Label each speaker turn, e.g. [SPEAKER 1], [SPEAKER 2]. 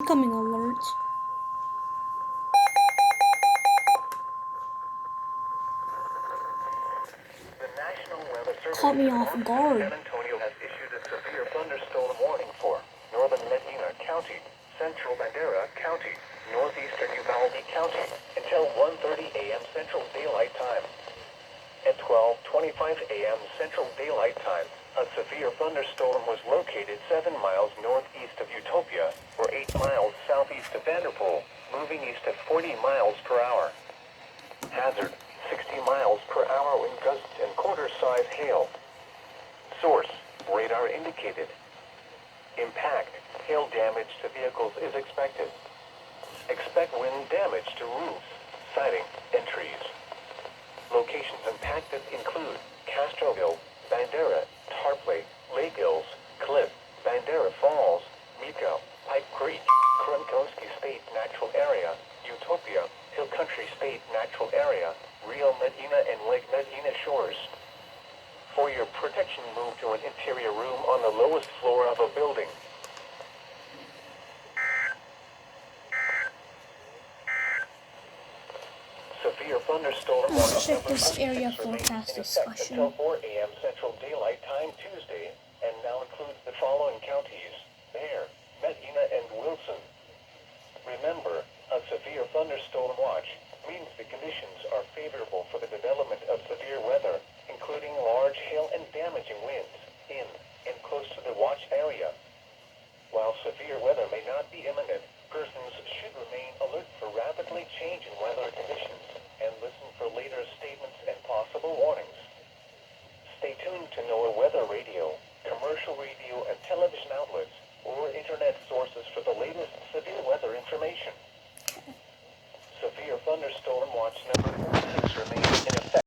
[SPEAKER 1] Incoming alert.
[SPEAKER 2] The National Weather Service
[SPEAKER 1] Caught me
[SPEAKER 2] in
[SPEAKER 1] off
[SPEAKER 2] San
[SPEAKER 1] guard.
[SPEAKER 2] Antonio has issued a severe thunderstorm warning for northern Medina County, central Bandera County, northeastern Uvalde County until 1:30 a.m. Central Daylight Time. At 12:25 a.m. Central Daylight Time, a severe thunderstorm was located 7 miles northeast of Utopia or 8 miles southeast of Vanderpool, moving east at 40 miles per hour. Hazard, 60 miles per hour wind gusts and quarter-size hail. Source, radar indicated. Impact, hail damage to vehicles is expected. Expect wind damage to roofs, siding, and trees. Locations impacted include Castroville, Bandera, Tarpley, Lake Hills, Cliff, Bandera Falls, Miko, Pipe Creek, Kronkowski State Natural Area, Utopia, Hill Country State Natural Area, Rio Medina and Lake Medina Shores. For your protection, move to an interior room on the lowest floor of a building. Severe thunderstorm
[SPEAKER 1] Let's
[SPEAKER 2] warning
[SPEAKER 1] check
[SPEAKER 2] number
[SPEAKER 1] this
[SPEAKER 2] 46
[SPEAKER 1] area
[SPEAKER 2] remains
[SPEAKER 1] forecast
[SPEAKER 2] in effect until
[SPEAKER 1] discussion.
[SPEAKER 2] 4 a.m. Central Daylight Time Tuesday, and now includes the following counties: Bear, Medina, and Wilson. Remember, a severe thunderstorm watch means the conditions are favorable for the development of severe weather, including large hail and damaging winds in and close to the watch area. While severe weather may not be imminent, persons should remain alert for rapidly changing weather conditions and listen for later statements and possible warnings. Stay tuned to NOAA weather radio, commercial radio and television outlets, or internet sources for the latest severe weather information. Severe thunderstorm watch number 46 remains